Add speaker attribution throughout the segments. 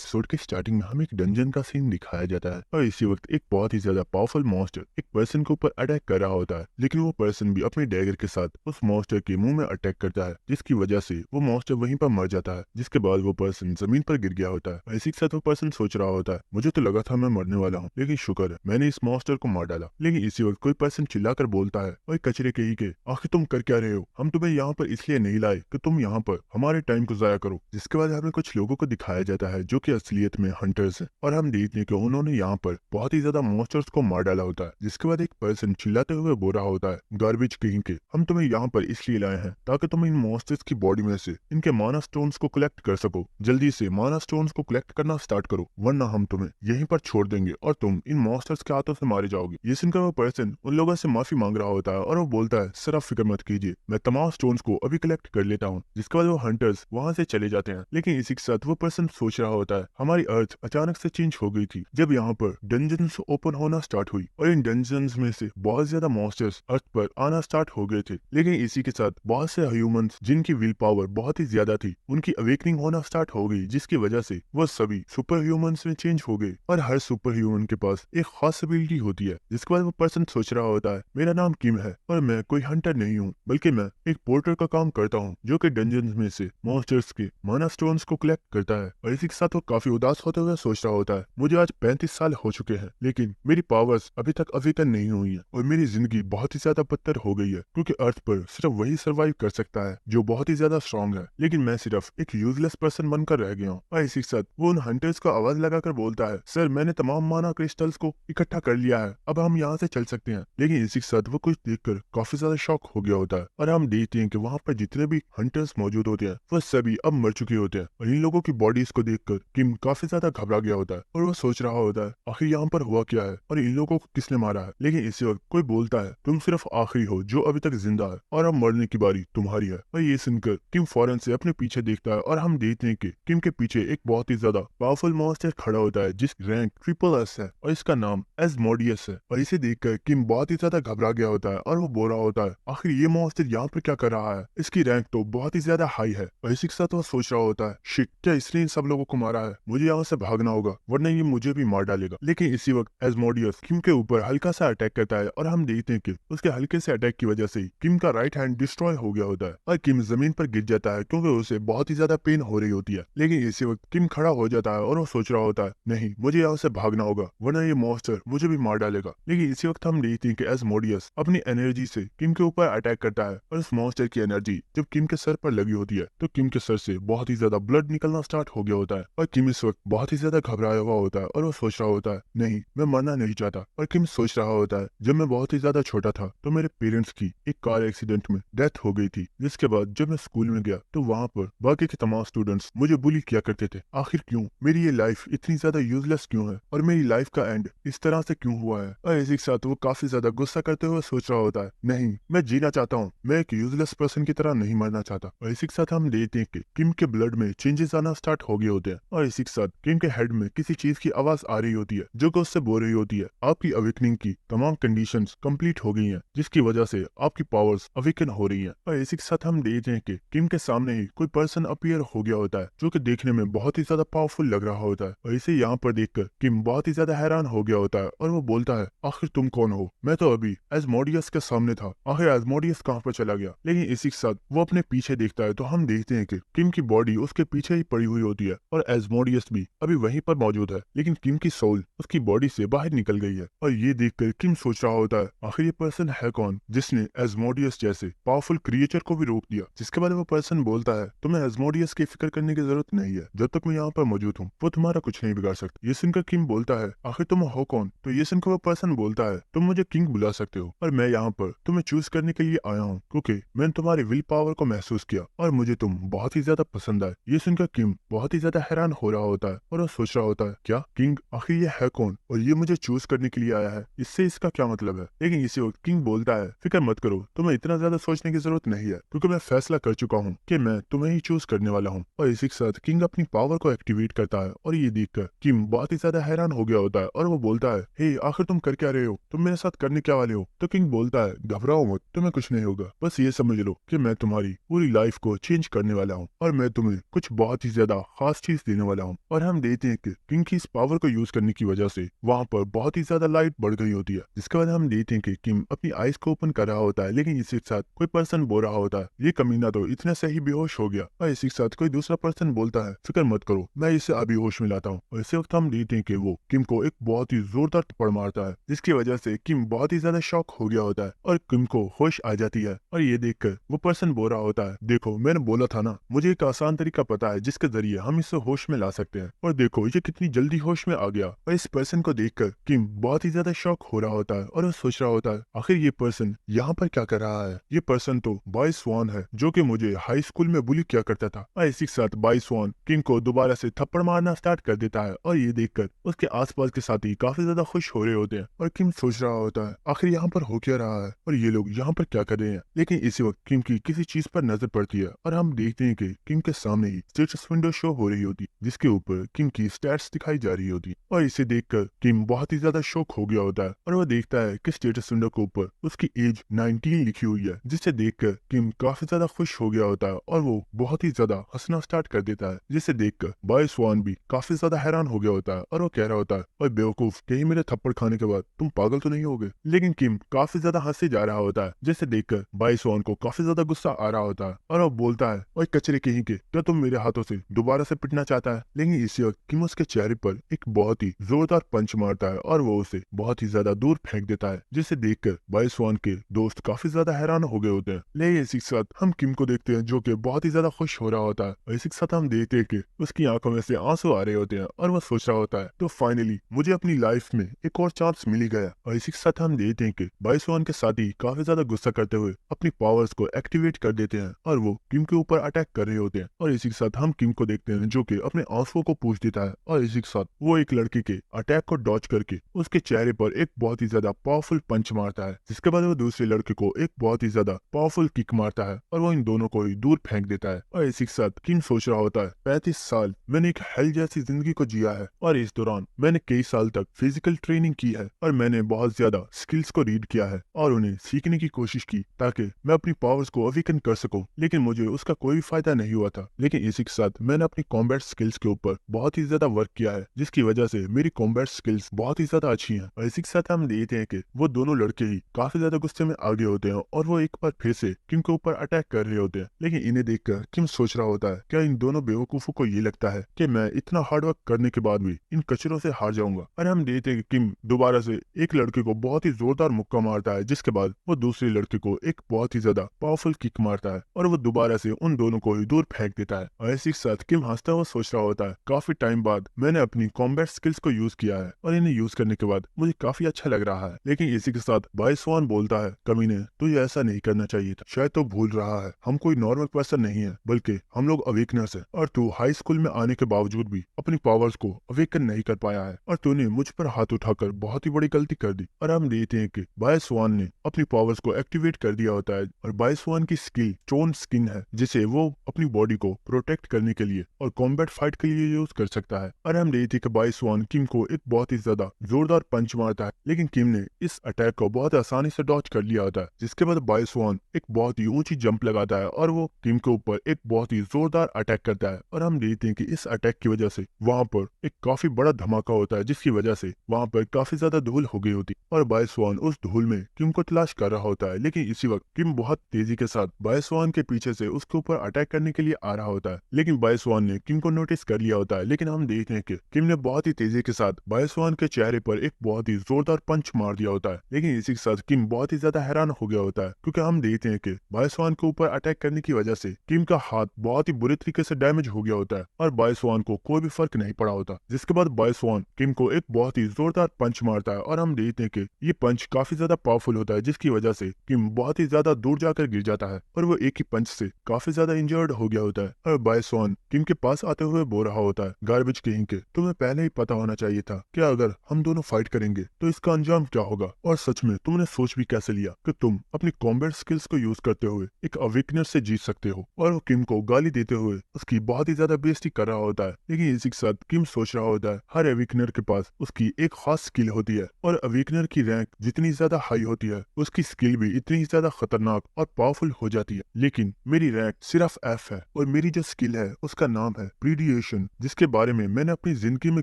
Speaker 1: Episode के starting में हमें एक डंजन का सीन दिखाया जाता है और इसी वक्त एक बहुत ही ज्यादा पावरफुल मॉन्स्टर एक पर्सन के ऊपर अटैक कर रहा होता है, लेकिन वो पर्सन भी अपने डैगर के साथ उस मॉन्स्टर के मुंह में अटैक करता है, जिसकी वजह से वो मॉन्स्टर वहीं पर मर जाता है। जिसके बाद वो पर्सन जमीन पर गिर गया होता है और इसी के साथ वो पर्सन सोच रहा होता है, मुझे तो लगा था मैं मरने वाला हूँ, लेकिन शुक्र है मैंने इस मॉन्स्टर को मार डाला। लेकिन इसी वक्त कोई पर्सन चिल्लाकर बोलता है, ओए कचरे के ही के, आखिर तुम कर क्या रहे हो? हम तुम्हें यहाँ पर इसलिए नहीं लाए कि तुम यहाँ पर हमारे टाइम को जाया करो। जिसके बाद हमें कुछ लोगों को दिखाया जाता है जो कि असलियत में हंटर्स हैं और हम देखते हैं कि उन्होंने यहाँ पर बहुत ही ज्यादा मॉन्स्टर्स को मार डाला होता है। जिसके बाद एक पर्सन चिल्लाते हुए बोल रहा होता है, गार्बेज कहीं के, हम तुम्हें यहाँ पर इसलिए लाए हैं ताकि तुम इन मॉन्स्टर्स की बॉडी में से इनके माना स्टोन्स को कलेक्ट कर सको। जल्दी से माना स्टोन्स को कलेक्ट करना स्टार्ट करो, वरना हम तुम्हें यहीं पर छोड़ देंगे और तुम इन मॉन्स्टर्स के हाथों से मारे जाओगे। ये सुनकर वो पर्सन उन लोगों से माफी मांग रहा होता है और वो बोलता है, सर आप फिक्र मत कीजिए, मैं तमाम स्टोन्स को अभी कलेक्ट कर लेता हूँ। जिसके बाद वो हंटर्स वहां से चले जाते हैं। लेकिन इसी के साथ वो पर्सन सोच रहा होता है, हमारी अर्थ अचानक से चेंज हो गई थी जब यहाँ पर डंजन्स ओपन होना स्टार्ट हुई और इन डंजन्स में से बहुत ज्यादा मॉन्स्टर्स अर्थ पर आना स्टार्ट हो गए थे। लेकिन इसी के साथ बहुत से ह्यूमंस जिनकी विल पावर बहुत ही ज्यादा थी, उनकी अवेकनिंग होना स्टार्ट हो गई, जिसकी वजह से वो सभी सुपर ह्यूमंस में चेंज हो गए और हर सुपर ह्यूमन के पास एक खास एबिलिटी होती है। जिसके बाद वो पर्सन सोच रहा होता है, मेरा नाम किम है और मैं कोई हंटर नहीं हूँ, बल्कि मैं एक पोर्टर का काम करता हूँ जो कि डंजन्स में से मॉन्स्टर्स के माना स्टोन्स को कलेक्ट करता है। और इसी के साथ वो काफी उदास होते हुए सोच रहा होता है, मुझे आज 35 साल हो चुके हैं, लेकिन मेरी पावर्स अभी तक अवेकन नहीं हुई है और मेरी जिंदगी बहुत ही ज्यादा बदतर हो गई है, क्योंकि अर्थ पर सिर्फ वही सर्वाइव कर सकता है जो बहुत ही ज्यादा स्ट्रॉन्ग है, लेकिन मैं सिर्फ एक यूजलेस पर्सन बनकर रह गया हूँ। और इसी के साथ वो उन हंटर्स को आवाज लगाकर बोलता है, सर मैंने तमाम माना क्रिस्टल्स को इकट्ठा कर लिया है, अब हम यहाँ से चल सकते हैं। लेकिन इसी के साथ वो कुछ देखकर काफी ज्यादा शॉक हो गया होता है और हम देखते हैं कि वहाँ पर जितने भी हंटर्स मौजूद होते हैं वो सभी अब मर चुके होते हैं। और इन लोगों की बॉडीज को देखकर किम काफी ज्यादा घबरा गया होता है और वो सोच रहा होता है, आखिर यहाँ पर हुआ क्या है और इन लोगों को किसने मारा है। लेकिन इसी वक्त कोई बोलता है, तुम सिर्फ आखिरी हो जो अभी तक जिंदा है और अब मरने की बारी तुम्हारी है। और ये सुनकर किम फौरन से अपने पीछे देखता है और हम देखते हैं कि किम के पीछे एक बहुत ही ज्यादा पावरफुल मॉन्स्टर खड़ा होता है जिस रैंक ट्रिपल एस है और इसका नाम एस्मोडियस है। और इसे देखकर किम बहुत ही ज्यादा घबरा गया होता है और वो बोल रहा होता है, आखिर ये मॉन्स्टर यहाँ पर क्या कर रहा है, इसकी रैंक तो बहुत ही ज्यादा हाई है। और इसी के साथ वो सोच रहा होता है, शिट, क्या इसने इन सब लोगों को मारा है, मुझे यहाँ से भागना होगा वरना ये मुझे भी मार डालेगा। लेकिन इसी वक्त एस्मोडियस किम के ऊपर हल्का सा अटैक करता है और हम देखते हैं कि उसके हल्के से अटैक की वजह से किम का राइट हैंड डिस्ट्रॉय हो गया होता है और किम जमीन पर गिर जाता है क्योंकि उसे बहुत ही ज्यादा पेन हो रही होती है। लेकिन इसी वक्त किम खड़ा हो जाता है और वो सोच रहा होता है, नहीं, मुझे यहाँ से भागना होगा वरना ये मॉन्स्टर मुझे भी मार डालेगा। लेकिन इसी वक्त हम देखते हैं कि एस्मोडियस अपनी एनर्जी से किम के ऊपर अटैक करता है और उस मॉन्स्टर की एनर्जी जब किम के सर पर लगी होती है तो किम के सर से बहुत ही ज्यादा ब्लड निकलना स्टार्ट हो गया होता है और किम इस वक्त बहुत ही ज्यादा घबराया हुआ होता है और वो सोच रहा होता है, नहीं, मैं मरना नहीं चाहता। और किम सोच रहा होता है, जब मैं बहुत ही ज्यादा छोटा था तो मेरे पेरेंट्स की एक कार एक्सीडेंट में डेथ हो गई थी, जिसके बाद जब मैं स्कूल में गया तो वहाँ पर बाकी के तमाम स्टूडेंट्स मुझे बुली किया करते थे। आखिर क्यों मेरी ये लाइफ इतनी ज्यादा यूजलेस क्यों है और मेरी लाइफ का एंड इस तरह से क्यों हुआ है। और इसी के साथ वो काफी ज्यादा गुस्सा करते हुए सोच रहा होता है, नहीं, मैं जीना चाहता हूँ, मैं एक यूजलेस पर्सन की तरह नहीं मरना चाहता। और इसी के साथ हम देखते हैं कि किम के ब्लड में चेंजेस आना स्टार्ट हो गए होते हैं और इसी के साथ किम के हेड में किसी चीज की आवाज आ रही होती है जो कि उससे बोल रही होती है, आपकी अवेकनिंग की तमाम कंडीशंस कंप्लीट हो गई हैं, जिसकी वजह से आपकी पावर्स अवेकन हो रही हैं। और इसी के साथ हम देखते हैं कि किम के सामने ही कोई पर्सन अपीयर हो गया होता है जो कि देखने में बहुत ही ज्यादा पावरफुल लग रहा होता है। और इसे यहाँ पर देखकर किम बहुत ही ज्यादा हैरान हो गया होता है और वो बोलता है, आखिर तुम कौन हो, मैं तो अभी एस्मोडियस के सामने था, आखिर एस्मोडियस कहाँ पर चला गया। लेकिन इसी के साथ वो अपने पीछे देखता है तो हम देखते हैं कि किम की बॉडी उसके पीछे ही पड़ी हुई होती है और एस्मोडियस भी अभी वहीं पर मौजूद है, लेकिन किम की सोल उसकी बॉडी से बाहर निकल गई है। और ये देखकर किम सोच रहा होता है, आखिर ये पर्सन है कौन जिसने एस्मोडियस जैसे पावरफुल क्रिएचर को भी रोक दिया। जिसके बाद वो पर्सन बोलता है, तुम्हें एस्मोडियस की फिक्र करने की जरूरत नहीं है, जब तक मैं यहाँ पर मौजूद हूँ वो तुम्हारा कुछ नहीं बिगाड़ सकता। ये सुनकर किम बोलता है, आखिर तुम हो कौन? तो ये सुनकर वो पर्सन बोलता है, तुम मुझे किंग बुला सकते हो और मैं यहाँ पर तुम्हें चूज करने के लिए आया हूँ क्योंकि मैंने तुम्हारी विल पावर को महसूस किया और मुझे तुम बहुत ही ज्यादा पसंद आए। ये सुनकर किम बहुत ही ज्यादा हैरान हो रहा होता है और वो सोच रहा होता है, क्या किंग, आखिर ये है कौन और ये मुझे चूज करने के लिए आया है, इससे इसका क्या मतलब है। लेकिन इसी वक्त किंग बोलता है, फिक्र मत करो, तुम्हें इतना ज्यादा सोचने की जरूरत नहीं है क्योंकि मैं फैसला कर चुका हूँ कि मैं तुम्हें ही चूज करने वाला हूँ। और इसी के साथ किंग अपनी पावर को एक्टिवेट करता है और ये देखकर किम बहुत ही ज्यादा हैरान हो गया होता है और वो बोलता है, हे आखिर तुम कर क्या रहे हो, तुम मेरे साथ करने क्या वाले हो। तो किंग बोलता है, घबराओ मत, तुम्हें कुछ नहीं होगा, बस ये समझ लो कि मैं तुम्हारी पूरी लाइफ को चेंज करने वाला हूँ और मैं तुम्हें कुछ बहुत ही ज्यादा खास चीज देने वाला हूँ। और हम देखते हैं कि किम की इस पावर को यूज करने की वजह से वहाँ पर बहुत ही ज्यादा लाइट बढ़ गई होती है, जिसके बाद हम देखते हैं कि किम अपनी आइज को ओपन कर रहा होता है, लेकिन इसी के साथ कोई पर्सन बोल रहा होता है ये कमीना तो इतना सही बेहोश हो गया। और इसी के साथ कोई दूसरा पर्सन बोलता है फिक्र मत करो, मैं इसे अभी होश में लाता हूँ। और इसी वक्त हम देखते हैं कि वो किम को एक बहुत ही जोरदार थप्पड़ मारता है, जिसकी वजह से किम बहुत ही ज्यादा शॉक हो गया होता है और किम को होश आ जाती है। और ये देखकर वो पर्सन बोल रहा होता है देखो मैंने बोला था ना, मुझे एक आसान तरीका पता है जिसके जरिए हम इसे होश में ला सकते हैं। और देखो ये कितनी जल्दी होश में आ गया। और इस पर्सन को देखकर किम बहुत ही ज्यादा शॉक हो रहा होता है और वो सोच रहा होता है आखिर ये पर्सन यहाँ पर क्या कर रहा है। ये पर्सन तो बॉय स्वान है जो कि मुझे हाई स्कूल में बुली किया करता था। और इसी के साथ बॉय स्वान किम को दोबारा से थप्पड़ मारना स्टार्ट कर देता है। और ये देखकर उसके आसपास के साथी काफी ज्यादा खुश हो रहे होते हैं और किम सोच रहा होता है आखिर यहाँ पर हो क्या रहा है और ये लोग यहाँ पर क्या कर रहे हैं। लेकिन इसी वक्त किम की किसी चीज पर नजर पड़ती है और हम देखते हैं कि किम के सामने ही स्टेटस विंडो शो हो रही होती है, जिसके ऊपर किम की स्टैट्स दिखाई जा रही होती है। और इसे देखकर किम बहुत ही ज्यादा शॉक हो गया होता है और वह देखता है कि स्टेटस विंडो के ऊपर उसकी एज 19 लिखी हुई है, जिसे देखकर किम काफी ज्यादा खुश हो गया होता है और वो बहुत ही ज्यादा हंसना स्टार्ट कर देता है, जिसे देखकर बॉय स्वान भी काफी ज्यादा हैरान हो गया होता है और वो कह रहा होता है और बेवकूफ कहीं मेरे थप्पड़ खाने के बाद तुम पागल तो नहीं होगे। लेकिन किम काफी ज्यादा हंसे जा रहा होता है, जिसे देखकर बॉय स्वान को काफी ज्यादा गुस्सा आ रहा होता है और वो बोलता है और कचरे कहीं के क्या तुम मेरे हाथों से दोबारा से पिटना चाहता है। लेकिन इसी वक्त किम उसके चेहरे पर एक बहुत ही जोरदार पंच मारता है और वो उसे बहुत ही ज्यादा दूर फेंक देता है, जिसे देखकर बॉय स्वान के दोस्त काफी ज्यादा हैरान हो गए होते हैं। लेकिन इसी के साथ हम किम को देखते हैं जो कि बहुत ही ज्यादा खुश हो रहा होता है और इसी के साथ हम देखते हैं कि उसकी आंखों में से आंसू आ रहे होते हैं और वो सोच रहा होता है तो फाइनली मुझे अपनी लाइफ में एक और चांस मिल गया। और इसी के साथ हम देखते हैं कि बॉय स्वान के साथी काफी ज्यादा गुस्सा करते हुए अपनी पावर्स को एक्टिवेट कर देते हैं और वो किम के ऊपर अटैक कर रहे होते हैं। और इसी के साथ हम किम को देखते हैं जो कि अपने आंसुओं को पूछ देता है और इसी के साथ वो एक लड़के के अटैक को डॉज करके उसके चेहरे पर एक बहुत ही ज्यादा पावरफुल पंच मारता है, जिसके बाद वो दूसरे लड़के को एक बहुत ही ज्यादा पावरफुल किक मारता है और वो इन दोनों को ही दूर फेंक देता है। और इसी के साथ किम सोच रहा होता है 35 साल मैंने एक हेल जैसी जिंदगी को जिया है और इस दौरान मैंने कई साल तक फिजिकल ट्रेनिंग की है और मैंने बहुत ज्यादा स्किल्स को रीड किया है और उन्हें सीखने की कोशिश की ताकि मैं अपनी पावर्स को अवेकन कर सकूं, लेकिन मुझे उसका कोई फायदा नहीं हुआ था। लेकिन इसी के साथ मैंने अपनी कॉम्बैट स्किल्स के ऊपर बहुत ही ज्यादा वर्क किया है, जिसकी वजह से मेरी कॉम्बैट स्किल्स बहुत ही ज्यादा अच्छी हैं। और इसी के साथ हम देखते हैं कि वो दोनों लड़के ही काफी ज्यादा गुस्से में आगे होते हैं और वो एक बार फिर से किम के ऊपर अटैक कर रहे होते हैं। लेकिन इन्हें देखकर किम सोच रहा होता है क्या इन दोनों बेवकूफों को ये लगता है कि मैं इतना हार्ड वर्क करने के बाद भी इन कचरों से हार जाऊंगा। और हम देखते हैं कि किम दोबारा से एक लड़के को बहुत ही जोरदार मुक्का मारता है, जिसके बाद वो दूसरे लड़के को एक बहुत ही ज्यादा पावरफुल किक मारता है और वो दोबारा से उन दोनों को ही दूर फेंक देता है। और इसी के साथ किम हंसता हुआ सोच रहा होता है काफी टाइम बाद मैंने अपनी कॉम्बैट स्किल्स को यूज किया है और इन्हें यूज करने के बाद मुझे काफी अच्छा लग रहा है। लेकिन इसी के साथ बॉय स्वान बोलता है कमीने तुझे ऐसा नहीं करना चाहिए था, शायद तो भूल रहा है हम कोई नॉर्मल पर्सन नहीं है बल्कि हम लोग अवेकनर्स है और तू हाई स्कूल में आने के बावजूद भी अपनी पावर्स को अवेकन नहीं कर पाया है और तूने मुझ पर हाथ उठाकर बहुत ही बड़ी गलती कर दी। और हम देखते हैं कि बॉय स्वान ने अपनी पावर्स को एक्टिवेट कर दिया होता है और बॉय स्वान की स्किल स्टोन स्किन है, जिसे वो अपनी बॉडी को प्रोटेक्ट करने के लिए और कॉम्बैट फाइट के लिए यूज कर सकता है। और हम देखते हैं कि बॉय स्वान किम को एक बहुत ही ज्यादा जोरदार पंच मारता है, लेकिन किम ने इस अटैक को बहुत आसानी से डॉज कर लिया होता है, जिसके बाद बॉय स्वान एक बहुत ही ऊंची जंप लगाता है और वो किम के ऊपर एक बहुत ही जोरदार अटैक करता है। और हम देखते हैं कि इस अटैक की वजह से वहां पर एक काफी बड़ा धमाका होता है, जिसकी वजह से वहां पर काफी ज्यादा धूल हो गई होती है और बॉय स्वान उस धूल में किम को तलाश कर रहा होता है। लेकिन इसी वक्त किम बहुत तेजी के साथ बॉय स्वान के पीछे से उसके ऊपर अटैक करने के लिए आ रहा होता है, लेकिन बॉय स्वान ने किम को नोटिस कर लिया होता है। लेकिन हम देखते हैं कि किम ने बहुत ही तेजी के साथ बॉय स्वान के चेहरे पर एक बहुत ही जोरदार पंच मार दिया होता है। लेकिन इसी के साथ किम बहुत ही ज्यादा हैरान हो गया होता है, क्योंकि हम देखते हैं कि बॉय स्वान के ऊपर अटैक करने की वजह से किम का हाथ बहुत ही बुरे तरीके से डैमेज हो गया होता है और बॉय स्वान को कोई भी फर्क नहीं पड़ा होता। जिसके बाद बॉय स्वान किम को एक बहुत ही जोरदार पंच मारता है और हम देखते हैं कि ये पंच काफी ज्यादा पावरफुल होता है, जिसकी वजह से किम बहुत ही ज्यादा दूर जाकर गिर जाता है और वो एक ही पंच से काफी ज्यादा इंजर्ड हो गया होता है। और बॉय स्वान किम के पास आते हुए बोल रहा होता है गार्बेज कहीं के तुम्हें पहले ही पता होना चाहिए था कि अगर हम दोनों फाइट करेंगे तो इसका अंजाम क्या होगा, और सच में तुमने सोच भी कैसे लिया कि तुम अपनी कॉम्बैट स्किल्स को यूज करते हुए एक अवेकनर से जीत सकते हो। और वो किम को गाली देते हुए उसकी बहुत ही ज्यादा बेइज्जती कर रहा होता है। लेकिन इसी के साथ किम सोच रहा होता है हर अवेकनर के पास उसकी एक खास स्किल होती है और अवेकनर की रैंक जितनी ज्यादा हाई होती है उसकी स्किल भी इतनी ज्यादा खतरनाक और पावरफुल हो जाती है। लेकिन मेरी रैंक सिर्फ एफ है और मेरी जो स्किल है उसका नाम है प्रीडिएशन। प्रीडेशन, जिसके बारे में मैंने अपनी जिंदगी में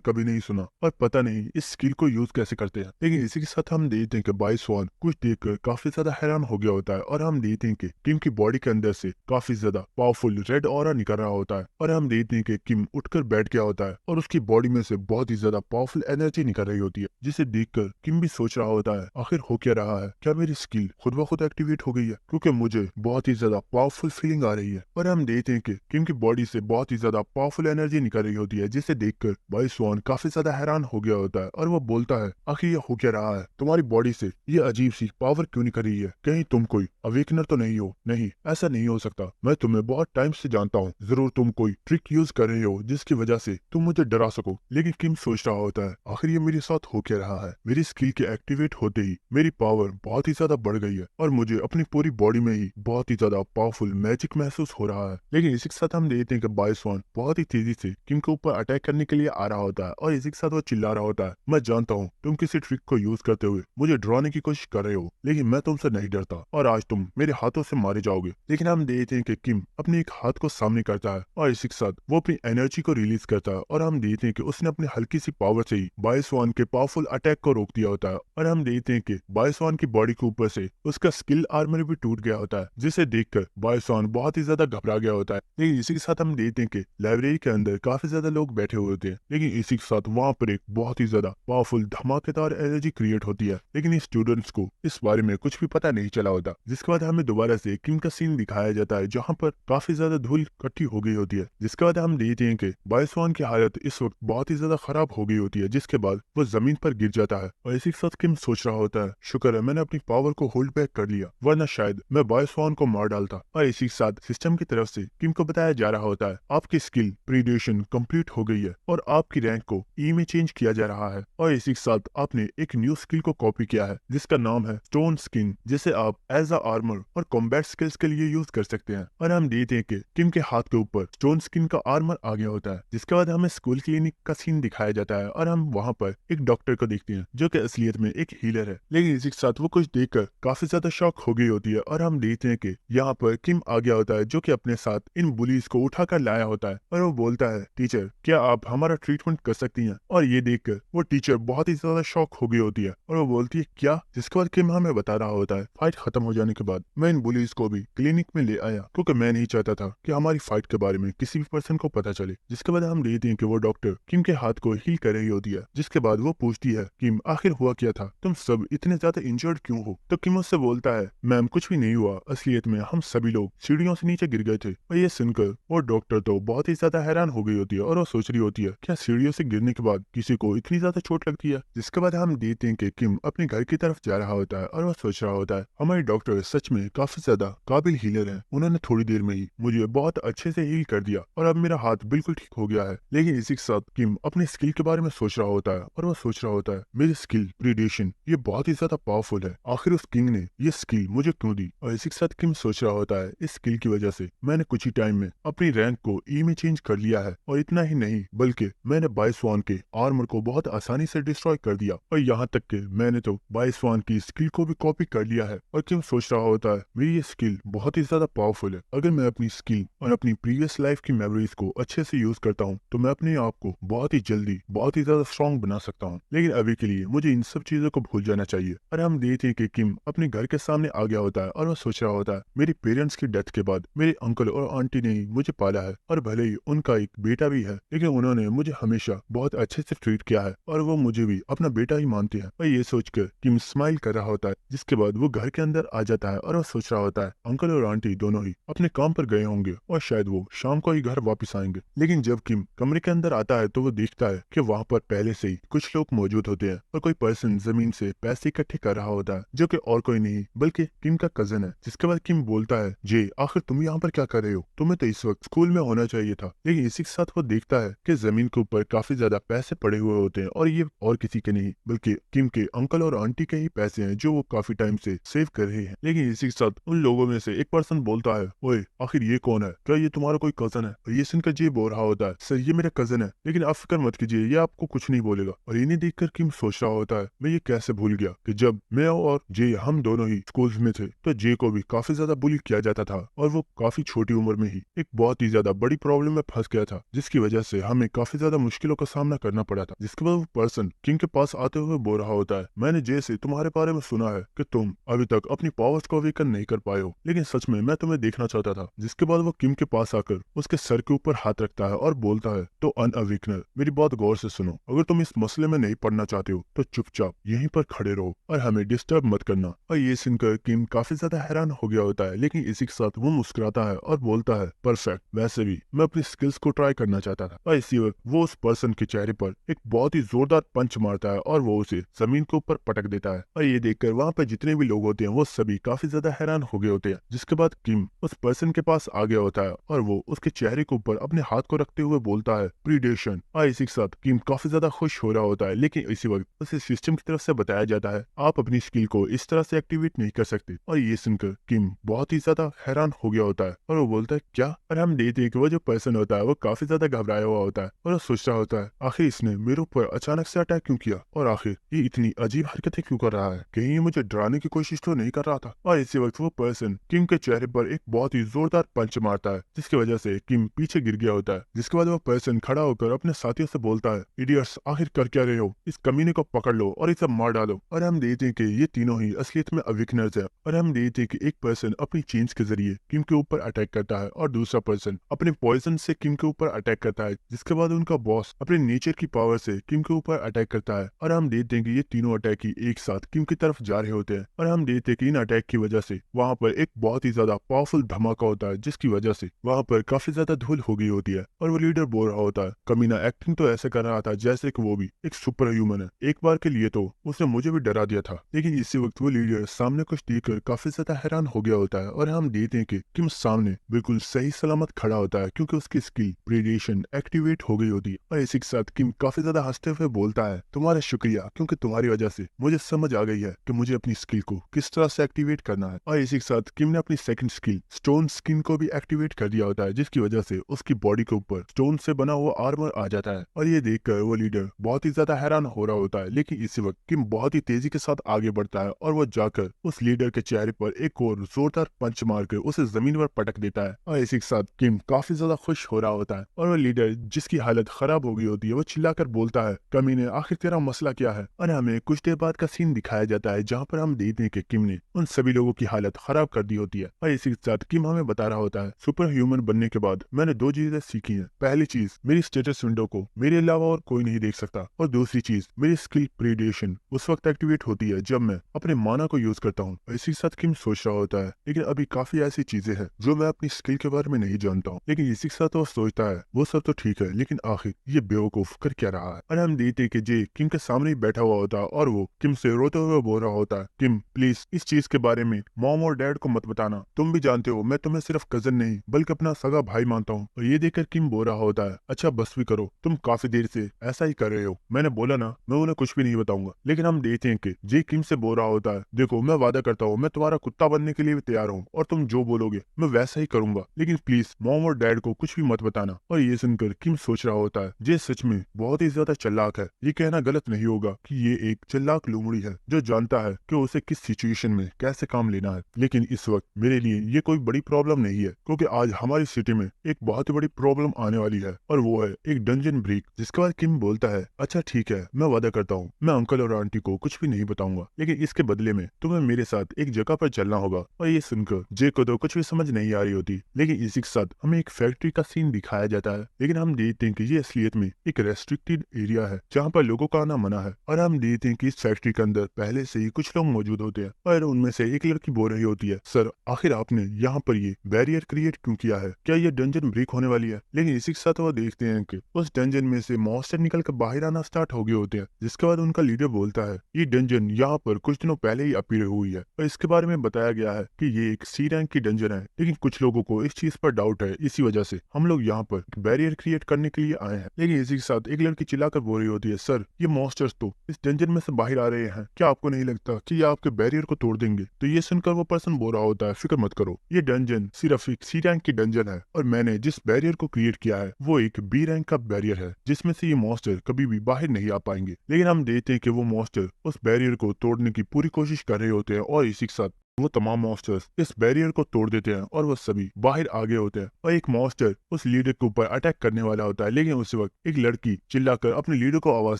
Speaker 1: कभी नहीं सुना और पता नहीं इस स्किल को यूज कैसे करते हैं। लेकिन इसी के साथ हम देखते हैं कि बाई स्वान कुछ देखकर काफी ज्यादा हैरान हो गया होता है और हम देखते हैं कि किम की बॉडी के अंदर से काफी ज्यादा पावरफुल रेड ऑरा निकल रहा होता है और हम देखते हैं कि किम उठकर बैठ गया होता है और उसकी बॉडी में से बहुत ही ज्यादा पावरफुल एनर्जी निकल रही होती है, जिसे देखकर किम भी सोच रहा होता है आखिर हो क्या रहा है, क्या मेरी स्किल खुद ब खुद एक्टिवेट हो गई है, क्योंकि मुझे बहुत ही ज्यादा पावरफुल फीलिंग आ रही है। और हम देखते हैं कि किम की बॉडी से बहुत ही ज्यादा पावरफुल एनर्जी निकल रही होती है, जिसे देखकर बाई स्वान काफी ज्यादा हैरान हो गया होता है और वो बोलता है आखिर ये हो क्या रहा है, तुम्हारी बॉडी से ये अजीब सी पावर क्यों निकल रही है, कहीं तुम कोई अवेकनर तो नहीं हो? नहीं, ऐसा नहीं हो सकता, मैं तुम्हें बहुत टाइम से जानता हूँ, जरूर तुम कोई ट्रिक यूज कर रहे हो जिसकी वजह से तुम मुझे डरा सको। लेकिन किम सोच रहा होता है आखिर ये मेरे साथ हो क्या रहा है, मेरी स्किल के एक्टिवेट होते ही मेरी पावर बहुत ही ज्यादा बढ़ गई है और मुझे अपनी पूरी बॉडी में ही बहुत ही ज्यादा पावरफुल मैजिक महसूस हो रहा है। लेकिन इसी के साथ हम देखते हैं कि बाई स्वान बहुत ही तेजी से किम के ऊपर अटैक करने के लिए आ रहा होता है और इसी के साथ वो चिल्ला रहा होता है, मैं जानता हूँ तुम किसी ट्रिक को यूज करते हुए मुझे डराने की कोशिश कर रहे हो, लेकिन मैं तुमसे नहीं डरता और आज तुम मेरे हाथों से मारे जाओगे। लेकिन हम देखते हैं कि किम अपने एक हाथ को सामने करता है और इसी के साथ वो अपनी एनर्जी को रिलीज करता है और हम देखते हैं कि उसने अपनी हल्की सी पावर से ही बाई स्वान के पावरफुल अटैक को रोक दिया होता है और हम देखते हैं कि बाई स्वान की बॉडी के ऊपर से उसका स्किल आर्मर भी टूट गया होता है, जिसे देखकर बाई स्वान बहुत ही ज्यादा घबरा गया होता है। लेकिन इसी के साथ हम देखते हैं कि लाइब्रेरी के अंदर काफी ज्यादा लोग बैठे हुए होते हैं, लेकिन इसी के साथ वहाँ पर एक बहुत ही ज्यादा पावरफुल धमाकेदार एनर्जी क्रिएट होती है, लेकिन स्टूडेंट्स को इस बारे में कुछ भी पता नहीं चला होता। जिसके बाद हमें दोबारा से किम का सीन दिखाया जाता है जहाँ पर काफी ज्यादा धूल इकट्ठी हो गई होती है। जिसके बाद हम देखते हैं कि बाई स्वान की हालत इस वक्त बहुत ही ज्यादा खराब हो गई होती है, जिसके बाद वो जमीन पर गिर जाता है और इसी के साथ किम सोच रहा होता है शुक्र है मैंने अपनी पावर को होल्ड बैक कर लिया, वरना शायद मैं बाई स्वान को मार डालता। और इसी के साथ सिस्टम की तरफ से किम को बताया जा रहा होता है आपकी स्किल प्रीडेशन कंप्लीट हो गई है और आपकी रैंक को ई में चेंज किया जा रहा है और इसी के साथ आपने एक न्यू स्किल को कॉपी किया है जिसका नाम है स्टोन स्किन, जिसे आप एज अ आर्मर और कॉम्बैट स्किल्स के लिए यूज कर सकते हैं। और हम देखते हैं कि किम के हाथ के ऊपर स्टोन स्किन का आर्मर आ गया होता है। जिसके बाद हमें स्कूल क्लिनिक का सीन दिखाया जाता है और हम वहाँ पर एक डॉक्टर को देखते हैं जो कि असलियत में एक हीलर है, लेकिन इसी के साथ वो कुछ देखकर काफी ज्यादा शॉक हो गई होती है और हम देखते हैं कि यहाँ पर किम आ गया होता है जो कि अपने साथ इन बुलीज को उठाकर लाया होता है और वो बोलता है टीचर क्या आप हमारा ट्रीटमेंट कर सकती हैं। और ये देखकर वो टीचर बहुत ही ज्यादा शॉक हो गई होती है और वो बोलती है क्या। जिसके बाद किम हमें बता रहा होता है फाइट खत्म हो जाने के बाद मैं इन बुलीज को भी क्लिनिक में ले आया क्योंकि मैं नहीं चाहता था कि हमारी फाइट के बारे में किसी भी पर्सन को पता चले। जिसके बाद हम देखते हैं कि वो डॉक्टर किम के हाथ को हील कर रही होती है। जिसके बाद वो पूछती है किम आखिर हुआ क्या था, तुम सब इतने ज्यादा इंजर्ड क्यों हो। तो किम उससे बोलता है मैम कुछ भी नहीं हुआ, असलियत में हम सभी लोग सीढ़ियों से नीचे गिर गए थे। और ये सुनकर वो डॉक्टर तो बहुत ही ज्यादा हैरान हो गई होती है और वो सोच रही होती है क्या सीढ़ियों से गिरने के बाद किसी को इतनी ज्यादा चोट लगती है। जिसके बाद हम देखते हैं कि किम अपने घर की तरफ जा रहा होता है और वो सोच रहा होता है हमारे डॉक्टर सच में काफी ज्यादा काबिल हीलर है, उन्होंने थोड़ी देर में ही मुझे बहुत अच्छे से हील कर दिया और अब मेरा हाथ बिल्कुल ठीक हो गया है। लेकिन इसी के साथ किम अपने स्किल के बारे में सोच रहा होता है और वो सोच रहा होता है मेरी स्किल प्रीडेशन ये बहुत ही ज्यादा पावरफुल है, आखिर उस किंग ने ये स्किल मुझे क्यों दी। और इसी के साथ किम सोच रहा होता है इस स्किल की वजह से मैंने कुछ ही टाइम में अपनी रैंक को ई में चेंज कर लिया है और इतना ही नहीं बल्कि मैंने बाई स्वान के आर्मर को बहुत आसानी से डिस्ट्रॉय कर दिया और यहाँ तक कि मैंने तो बाई स्वान की स्किल को भी कॉपी कर लिया है। और किम सोच रहा होता है मेरी ये स्किल बहुत ही ज्यादा पावरफुल है, अगर मैं अपनी स्किल और अपनी प्रीवियस लाइफ की मेमोरीज को अच्छे से यूज करता हूँ तो मैं अपने आप को बहुत ही जल्दी बहुत ही ज्यादा स्ट्रॉन्ग बना सकता हूँ। लेकिन अभी के लिए मुझे इन सब चीजों को भूल जाना चाहिए। और हम देखते हैं कि किम अपने घर के सामने आ गया होता है और वो सोच रहा होता है मेरे पेरेंट्स की डेथ के बाद मेरे अंकल और आंटी ने ही मुझे पाला है और भले ही उनका एक बेटा भी है लेकिन उन्होंने मुझे हमेशा बहुत अच्छे से ट्रीट किया है और वो मुझे भी अपना बेटा ही मानते हैं। और ये सोचकर किम स्माइल कर रहा होता है। जिसके बाद वो घर के अंदर आ जाता है और वो सोच रहा होता है अंकल और आंटी दोनों ही अपने काम पर गए होंगे और शायद वो शाम को ही घर वापस आएंगे। लेकिन जब किम कमरे के अंदर आता है तो वो देखता है कि वहाँ पर पहले से ही कुछ लोग मौजूद होते हैं और कोई पर्सन जमीन से पैसे इकट्ठे कर रहा होता है जो कि और कोई नहीं बल्कि किम का कजन है। जिसके बाद किम बोलता है जे आखिर तुम यहाँ पर क्या कर रहे हो, तुम्हें तो इस वक्त स्कूल में होना चाहिए था। लेकिन इसी के साथ वो देखता है कि जमीन के ऊपर काफी ज्यादा पैसे पड़े हुए होते हैं और ये और किसी के नहीं बल्कि किम के अंकल और आंटी के ही पैसे हैं जो वो काफी टाइम से सेव कर रहे हैं। लेकिन इसी के साथ उन लोगों में से एक पर्सन बोलता है ओए आखिर ये कौन है, क्या ये तुम्हारा कोई कजन है। और ये सुनकर जे बोल रहा होता है सर ये मेरा कजन है लेकिन आप फिक्र मत कीजिए ये आपको कुछ नहीं बोलेगा। और इन्हें देखकर किम सोच रहा होता है मैं ये कैसे भूल गया कि जब मैं और जे हम दोनों ही स्कूल में थे तो जे को भी काफी ज्यादा बुली किया जाता था और वो काफी छोटी उम्र में ही एक बहुत ही ज्यादा बड़ी प्रॉब्लम में फंस गया था, जिसकी वजह से हमें काफी ज्यादा मुश्किलों का सामना करना पड़ा था। जिसके बाद वो पर्सन किंग के पास आते हुए बोल रहा होता है, मैंने जैसे तुम्हारे बारे में सुना है कि तुम अभी तक अपनी पावर्स को अवेकन नहीं कर पाए हो, लेकिन सच में मैं तुम्हें देखना चाहता था। जिसके बाद वो किम के पास आकर उसके सर के ऊपर हाथ रखता है और बोलता है, तो अनअवेकनर, मेरी बात गौर से सुनो, अगर तुम इस मसले में नहीं पढ़ना चाहते हो तो चुपचाप यहीं पर खड़े रहो और हमें डिस्टर्ब मत करना। और ये सुनकर किम काफी ज्यादा हैरान हो गया होता है, लेकिन इसी के साथ वो मुस्कुराता है और बोलता है, परफेक्ट, वैसे भी मैं अपनी स्किल्स को ट्राई करना चाहता था। और इसी वक्त वो उस पर्सन के चेहरे पर एक बहुत ही जोरदार पंच मारता है और वो उसे जमीन के ऊपर पटक देता है। और ये देखकर वहाँ पे जितने भी लोग होते हैं वो सभी काफी ज्यादा हैरान हो गए होते हैं। जिसके बाद किम उस पर्सन के पास आ गया होता है और वो उसके चेहरे के ऊपर अपने हाथ को रखते हुए बोलता है, प्रीडेशन। और इसी के साथ किम काफी ज्यादा खुश हो रहा होता है, लेकिन इसी वक्त उसे सिस्टम की तरफ से बताया जाता है, आप अपनी स्किल को इस तरह से एक्टिवेट नहीं कर सकते। और ये सुनकर किम बहुत ही ज्यादा हैरान हो गया होता है और वो बोलता है, क्या? और हम देखते हैं कि वो जो पर्सन होता है वो काफी ज्यादा घबराया हुआ होता है और वो सोच रहा होता है, आखिर इसने मेरे ऊपर अचानक से अटैक क्यों किया और आखिर ये इतनी अजीब हरकतें क्यों कर रहा है, कहीं ये मुझे डराने की कोशिश तो नहीं कर रहा था। और इसी वक्त वो पर्सन किम के चेहरे पर एक बहुत ही जोरदार पंच मारता है, जिसकी वजह से किम पीछे गिर गया होता है। जिसके बाद वो पर्सन खड़ा होकर अपने साथियों से बोलता है, इडियट्स, आखिर कर क्या रहे हो, इस कमीने को पकड़ लो और इसे मार डालो। और हम देखते हैं कि ये तीनों ही असलियत में अवेकनर्स है। और हम देखते हैं कि एक पर्सन अपनी चेंज के जरिए किम के ऊपर अटैक करता है और दूसरा पर्सन अपने पॉइजन से किम के ऊपर अटैक करता है। जिसके बाद उनका बॉस अपने नेचर की पावर से किम के ऊपर अटैक करता है। और हम देखते हैं कि ये तीनों अटैक ही एक साथ किम की तरफ जा रहे होते हैं। और हम देखते हैं कि इन अटैक की वजह से वहाँ पर एक बहुत ही ज्यादा पावरफुल धमाका होता है, जिसकी वजह से वहाँ पर काफी ज्यादा धूल हो गई होती है। और वो लीडर बोल रहा होता है, कमीना एक्टिंग तो ऐसे कर रहा था जैसे कि वो भी एक सुपर ह्यूमन है, एक बार के लिए तो उसने मुझे भी डरा दिया था। लेकिन इसी वक्त वो लीडर सामने कुछ देखकर काफी ज्यादा हैरान हो गया होता है और हम देखते हैं कि किम सामने बिल्कुल सही सलामत खड़ा होता है, क्योंकि उसकी स्किल प्रीडेशन एक्टिवेट हो गई होती है। और इसी के साथ किम काफी ज्यादा हंसते हुए बोलता है, तुम्हारा शुक्रिया, क्योंकि तुम्हारी वजह से मुझे समझ आ गई है कि मुझे अपनी स्किल को किस तरह से एक्टिवेट करना है। और इसी के साथ किम ने अपनी सेकंड स्किल स्टोन स्किन को भी एक्टिवेट कर दिया होता है, जिसकी वजह से उसकी बॉडी के ऊपर स्टोन से बना हुआ आर्मर आ जाता है। और ये देखकर वो लीडर बहुत ही ज्यादा हैरान हो रहा होता है, लेकिन इसी वक्त किम बहुत ही तेजी के साथ आगे बढ़ता है और वो जाकर उस लीडर के चेहरे पर एक और जोरदार पंच मारकर उसे जमीन पर पटक देता है। और इसी के साथ किम काफी ज्यादा खुश हो रहा होता है और वो लीडर जिसकी हालत खराब हो गई होती है वो चिल्लाकर बोलता है, कमीने, आखिर तेरा मसला क्या है? और हमें कुछ देर बाद का सीन दिखाया जाता है जहाँ पर हम देखते हैं कि किम ने उन सभी लोगों की हालत खराब कर दी होती है। और इसी के साथ किम हमें बता रहा होता है, सुपर ह्यूमन बनने के बाद मैंने दो चीजें सीखी हैं। पहली चीज, मेरी स्टेटस विंडो को मेरे अलावा और कोई नहीं देख सकता, और दूसरी चीज, मेरी स्किल प्रीडेशन उस वक्त एक्टिवेट होती है जब मैं अपने माना को यूज करता हूँ। इसी के साथ किम सोच रहा होता है, लेकिन अभी काफी ऐसी चीजें हैं जो मैं अपनी स्किल के बारे में नहीं जानता हूँ। लेकिन इसी के साथ वो सोचता है, वो सब तो ठीक है, लेकिन आखिर ये बेवकूफ कर क्या रहा है? और हम देखते हैं कि जे किम के सामने ही बैठा हुआ होता है और वो किम से रोते हुए बोल रहा होता है, किम प्लीज इस चीज के बारे में मॉम और डैड को मत बताना, तुम भी जानते हो मैं तुम्हें सिर्फ कजन नहीं बल्कि अपना सगा भाई मानता हूँ। और ये देखकर किम बोल रहा होता है, अच्छा बस भी करो, तुम काफी देर से ऐसा ही कर रहे हो, मैंने बोला ना मैं उन्हें कुछ भी नहीं बताऊंगा। लेकिन हम देखते हैं कि जे किम से बोल रहा होता है, देखो मैं वादा करता हूँ मैं तुम्हारा कुत्ता बनने के लिए भी तैयार हूँ और तुम जो बोलोगे मैं वैसा ही करूंगा, लेकिन प्लीज मॉम और डैड को कुछ भी मत बताना। और ये सुनकर किम सोच रहा होता है, जे सच में बहुत ही ज्यादा चालाक है, ये कहना गलत नहीं होगा कि ये एक चालाक लोमड़ी है जो जानता है कि उसे किस सिचुएशन में कैसे काम लेना है। लेकिन इस वक्त मेरे लिए ये कोई बड़ी प्रॉब्लम नहीं है, क्योंकि आज हमारी सिटी में एक बहुत ही बड़ी प्रॉब्लम आने वाली है और वो है एक डंजन ब्रेक। जिसके बाद किम बोलता है, अच्छा ठीक है, मैं वादा करता हूँ मैं अंकल और आंटी को कुछ भी नहीं बताऊंगा, लेकिन इसके बदले में तुम्हें मेरे साथ एक जगह पर चलना होगा। और ये सुनकर जे को तो कुछ भी समझ नहीं आ रही होती, लेकिन इसी के साथ हमें एक फैक्ट्री का सीन दिखाया जाता है। लेकिन हम देखते हैं कि ये असलियत में एक रेस्ट्रिक्टेड एरिया है जहाँ पर लोगों का आना मना है। और हम देखते हैं कि इस फैक्ट्री के अंदर पहले से ही कुछ लोग मौजूद होते हैं और उनमें से एक लड़की बोल रही होती है, सर आखिर आपने यहाँ पर ये बैरियर क्रिएट क्यों किया है, क्या ये डंजन ब्रेक होने वाली है? लेकिन इसी के साथ वो देखते हैं कि उस डंजन में से मॉन्स्टर निकल कर बाहर आना स्टार्ट हो गए होते हैं। जिसके बाद उनका लीडर बोलता है, ये डंजन यहाँ पर कुछ दिनों पहले ही अपीयर हुई है और इसके बारे में बताया गया है कि ये एक सी रैंक की डंजन है, लेकिन कुछ लोगों को इस चीज पर डाउट है, इसी वजह से हम लोग यहाँ पर बैरियर क्रिएट करने के लिए आए हैं। लेकिन इसी के साथ एक लड़की चिल्लाकर बोल रही होती है, सर ये मॉन्स्टर्स तो इस डंजन में से बाहर आ रहे हैं, क्या आपको नहीं लगता कि ये आपके बैरियर को तोड़ देंगे? तो ये सुनकर वो पर्सन बोल रहा होता है, फिक्र मत करो, ये डंजन सिर्फ एक सी रैंक की डंजन है और मैंने जिस बैरियर को क्रिएट किया है वो एक बी रैंक का बैरियर है, जिसमें से ये मॉन्स्टर कभी भी बाहर नहीं आ पाएंगे। लेकिन हम देखते हैं कि वो मॉन्स्टर उस बैरियर को तोड़ने की पूरी कोशिश कर रहे होते हैं और इसी के साथ वो तमाम मॉन्स्टर्स इस बैरियर को तोड़ देते हैं और वो सभी बाहर आगे होते हैं और एक मॉन्स्टर उस लीडर के ऊपर अटैक करने वाला होता है, लेकिन उस वक्त एक लड़की चिल्लाकर अपने लीडर को आवाज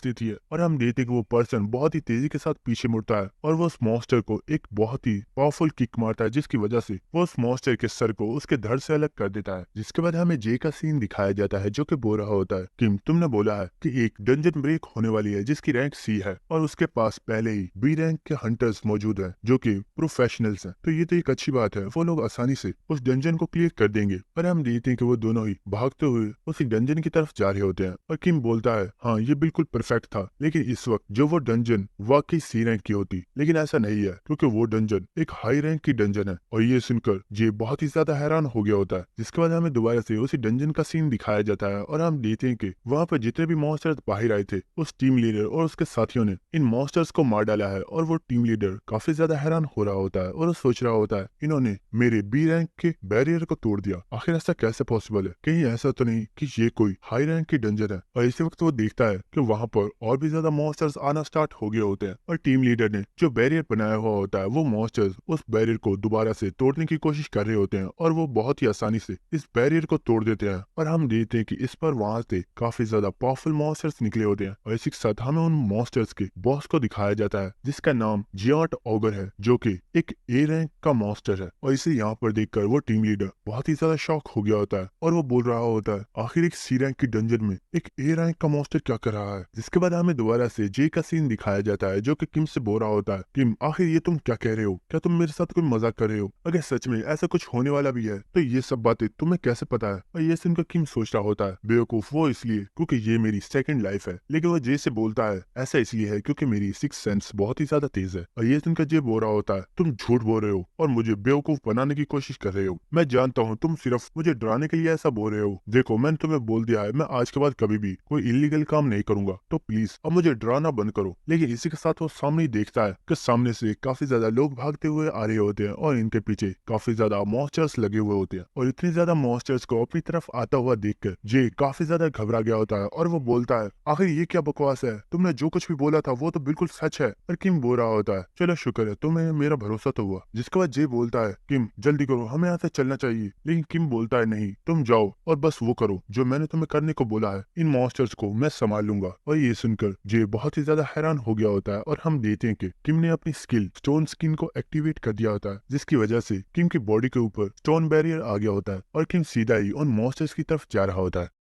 Speaker 1: देती है और हम देखते हैं कि वो पर्सन बहुत ही तेजी के साथ पीछे मुड़ता है और वो उस मॉन्स्टर को एक बहुत ही पावरफुल किक मारता है, जिसकी वजह से वो उस मॉन्स्टर के सर को उसके धड़ से अलग कर देता है। जिसके बाद हमें जे का सीन दिखाया जाता है जो कि बोल रहा होता है कि तुमने बोला है कि एक डंजन ब्रेक होने वाली है जिसकी रैंक सी है और उसके पास पहले ही बी रैंक के हंटर्स मौजूद हैं जो कि प्रोफेशनल्स हैं, तो ये तो एक अच्छी बात है, वो लोग आसानी से उस डंजन को क्लियर कर देंगे। पर हम देखते हैं कि वो दोनों ही भागते हुए उसी डंजन की तरफ जा रहे होते हैं और किम बोलता है हाँ ये बिल्कुल परफेक्ट था, लेकिन इस वक्त जो वो डंजन वाकई सी रैंक की होती, लेकिन ऐसा नहीं है क्योंकि वो डंजन एक हाई रैंक की डंजन है। और ये सुनकर जे बहुत ही ज्यादा हैरान हो गया होता है। जिसके बाद हमें दोबारा से उसी डंजन का सीन दिखाया जाता है और हम देखते हैं कि वहाँ पर जितने भी मॉन्स्टर्स बाहर आए थे उस टीम लीडर और उसके साथियों ने इन मॉन्स्टर्स को मार डाला है और वो टीम लीडर काफी ज्यादा हैरान हो रहा होता है और वो सोच रहा होता है इन्होंने मेरे बी रैंक के बैरियर को तोड़ दिया, आखिर ऐसा कैसे पॉसिबल है, कहीं ऐसा तो नहीं कि ये कोई हाई रैंक की डंजन है। और इसी वक्त वो देखता है कि वहाँ पर और भी ज्यादा मॉन्स्टर्स आना स्टार्ट हो गए होते हैं और टीम लीडर ने जो बैरियर बनाया हुआ होता है वो मॉन्स्टर्स उस बैरियर को दोबारा से तोड़ने की कोशिश कर रहे होते हैं और वो बहुत ही आसानी से इस बैरियर को तोड़ देते हैं और हम देखते हैं कि इस पर वहां से काफी ज्यादा पावरफुल मॉन्स्टर्स निकले होते हैं। और इसी के साथ हमें उन मॉन्स्टर्स के बॉस को दिखाया जाता है जिसका नाम जियाट ऑगर है जो कि एक ए रैंक का मॉन्स्टर है। और इसे यहाँ पर देखकर वो टीम लीडर बहुत ही ज्यादा शॉक हो गया होता है और वो बोल रहा होता है आखिर एक सी रैंक की डंजन में एक ए रैंक का मॉन्स्टर क्या कर रहा है। जिसके बाद हमें दोबारा से जे का सीन दिखाया जाता है जो कि किम से बोल रहा होता है किम आखिर ये तुम क्या कह रहे हो, क्या तुम मेरे साथ कोई मजाक कर रहे हो, अगर सच में ऐसा कुछ होने वाला भी है तो ये सब बातें तुम्हें कैसे पता है। और ये सुनकर किम सोच रहा होता है बेवकूफ वो इसलिए क्योंकि ये मेरी सेकंड लाइफ है, लेकिन वो जे से बोलता है ऐसा इसलिए है क्योंकि मेरी सिक्स सेंस बहुत ही ज्यादा तेज है। और ये सुनकर जे बोल रहा होता है तुम झूठ बोल रहे हो और मुझे बेवकूफ बनाने की कोशिश कर रहे हो, मैं जानता हूँ तुम सिर्फ मुझे डराने के लिए ऐसा बोल रहे हो, देखो मैंने तुम्हें बोल दिया है मैं आज के बाद कभी भी कोई इलीगल काम नहीं करूंगा, तो प्लीज अब मुझे डराना बंद करो। लेकिन इसी के साथ वो सामने ही देखता है कि सामने से काफी ज्यादा लोग भागते हुए आ रहे होते हैं और इनके पीछे काफी ज्यादा मॉन्स्टर्स लगे हुए होते हैं और इतने ज्यादा मॉन्स्टर्स को अपनी तरफ आता हुआ देखकर जे काफी ज्यादा घबरा गया होता है और वो बोलता है आखिर ये क्या बकवास है, तुमने जो कुछ भी बोला था वो तो बिल्कुल सच है। और किम बोल रहा होता है चलो शुक्र है तुम्हें मेरा भरोसा तो हुआ। जिसके बाद जे बोलता है किम जल्दी करो हमें यहाँ से चलना चाहिए, लेकिन किम बोलता है नहीं तुम जाओ और बस वो करो जो मैंने तुम्हें करने को बोला है, इन मॉन्स्टर्स को मैं संभाल लूंगा। और ये सुनकर जे बहुत ही ज्यादा हैरान हो गया होता है और हम देखते हैं कि किम ने अपनी स्किल स्टोन स्किन को एक्टिवेट कर दिया होता है जिसकी वजह से किम की बॉडी के ऊपर स्टोन बैरियर आ गया होता है और किम सीधा ही उन मॉन्स्टर्स की तरफ जा रहा होता है।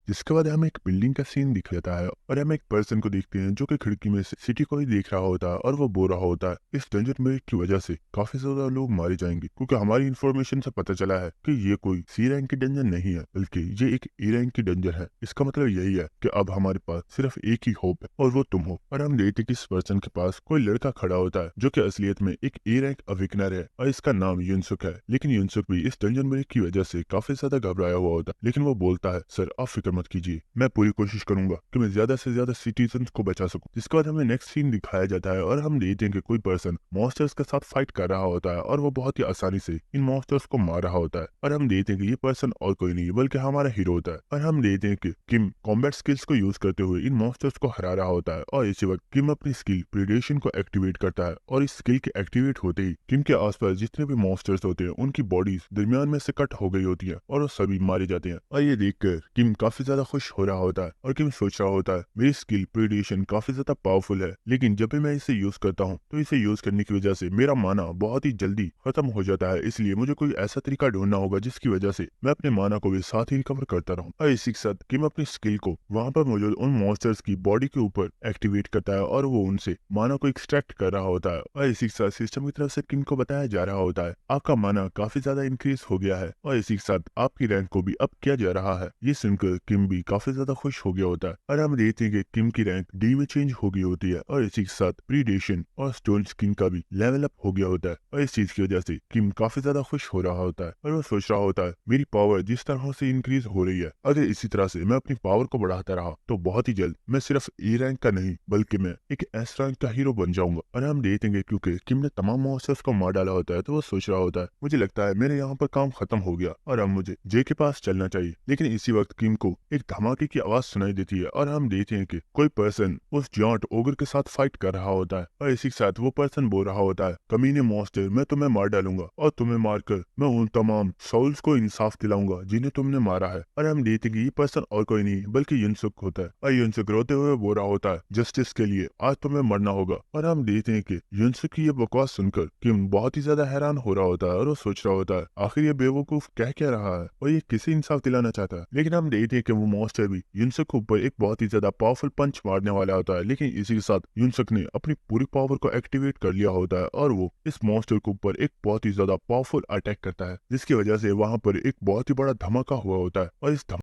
Speaker 1: जिसके बाद हमें एक बिल्डिंग का सीन दिख जाता है और हम एक पर्सन को देखते हैं जो कि खिड़की में से सिटी को ही देख रहा होता है और वो बोल रहा होता है इस डंजन ब्रेक की वजह से काफी ज्यादा लोग मारे जाएंगे क्योंकि हमारी इन्फॉर्मेशन से पता चला है कि ये कोई सी रैंक की डंजन नहीं है बल्कि ये एक ए रैंक की डंजन है। इसका मतलब यही है कि अब हमारे पास सिर्फ एक ही होप है और वो तुम हो। और हम देखते कि इस पर्सन के पास कोई लड़का खड़ा होता है जो कि असलियत में एक ए रैंक अवेकनर है और इसका नाम युनसुक है। लेकिन युनसुक भी इस डंजन ब्रेक की वजह से काफी ज्यादा घबराया हुआ होता है, लेकिन वो बोलता है सर आप फिक्र मत कीजिए, मैं पूरी कोशिश करूंगा कि मैं ज्यादा से ज्यादा सिटीजन को बचा सकूं। जिसके बाद हमें नेक्स्ट सीन दिखाया जाता है और हम देखते हैं कि कोई पर्सन मॉन्स्टर्स के साथ फाइट कर रहा होता है और वो बहुत ही आसानी से इन मॉन्स्टर्स को मार रहा होता है। और हम देखते हैं कि ये पर्सन और कोई नहीं बल्कि हमारा हीरो होता है और हम देखते हैं कि किम कॉम्बैट स्किल्स को यूज करते हुए इन मॉन्स्टर्स को हरा रहा होता है। और इसी वक्त किम अपनी स्किल प्रीडेशन को एक्टिवेट करता है और इस स्किल के एक्टिवेट होते ही किम के आसपास जितने भी मॉन्स्टर्स होते हैं उनकी बॉडीज दरमियान में से कट हो गई होती है और वो सभी मारे जाते हैं। और ये देखकर किम काफी ज्यादा खुश हो रहा होता है और किम सोच रहा होता है मेरी स्किल प्रीडेशन काफी ज्यादा पावरफुल है, लेकिन जब भी मैं इसे यूज करता हूँ तो इसे यूज करने की वजह से मेरा माना बहुत ही जल्दी खत्म हो जाता है, इसलिए मुझे कोई ऐसा तरीका ढूंढना होगा जिसकी वजह से मैं अपने माना को भी साथ ही रिकवर करता रहूं। और इसी के साथ किम अपनी स्किल को वहां पर मौजूद उन मॉन्स्टर्स की बॉडी के ऊपर एक्टिवेट करता है और वो उनसे माना को एक्सट्रैक्ट कर रहा होता है। और इसी के साथ सिस्टम की तरफ से किम को बताया जा रहा होता है आपका माना काफी ज्यादा इंक्रीज हो गया है और इसी के साथ आपकी रैंक को भी अप किया जा रहा है। ये सुनकर किम भी काफी ज्यादा खुश हो गया होता है और हम देखते हैं कि किम की रैंक डी में चेंज हो गई होती है और इसी के साथ प्रीडेशन और स्टोन स्किन का भी लेवल अप हो गया होता है। और इस चीज की वजह से किम काफी ज्यादा खुश हो रहा होता है और वो सोच रहा होता है मेरी पावर जिस तरह से इंक्रीज हो रही है अगर इसी तरह से मैं अपनी पावर को बढ़ाता रहा तो बहुत ही जल्द मैं सिर्फ ए रैंक का नहीं बल्कि मैं एक एस रैंक का हीरो बन जाऊंगा। और हम देखेंगे क्योंकि किम ने तमाम मॉन्स्टर्स को मार डाला होता है तो वो सोच रहा होता है मुझे लगता है मेरे यहाँ पर काम खत्म हो गया और अब मुझे जे के पास चलना चाहिए। लेकिन इसी वक्त किम को एक धमाके की आवाज सुनाई देती है और हम देखते हैं कि कोई पर्सन उस जॉन्ट ओगर के साथ फाइट कर रहा होता है और इसी के साथ वो पर्सन बोल रहा होता है, कमीने मॉन्स्टर, मैं तुम्हें मार डालूंगा और तुम्हें मारकर मैं उन तमाम सोल्स को इंसाफ दिलाऊंगा जिन्हें तुमने मारा है। और हम देखते हैं कि ये पर्सन और कोई नहीं बल्कि युनसुक होता है और युनसुक रोते हुए बोल रहा होता है, जस्टिस के लिए आज तुम्हें मरना होगा। और हम देखते हैं कि युनसुक की ये बकवास सुनकर किम बहुत ही ज्यादा हैरान हो रहा होता है और वो सोच रहा होता है आखिर ये बेवकूफ कह रहा है और ये किसे इंसाफ दिलाना चाहता है। लेकिन हम देखते हैं कि वो मॉन्स्टर भी युनसुक के ऊपर एक बहुत ही ज्यादा पावरफुल पंच मारने वाला होता है, लेकिन इसी के साथ युनसुक ने अपनी पूरी पावर को एक्टिवेट कर लिया होता है और वो इस मॉन्स्टर के ऊपर एक बहुत ही ज्यादा पावरफुल अटैक करता है, जिसकी वजह से वहां पर एक बहुत ही बड़ा धमाका हुआ होता है और इस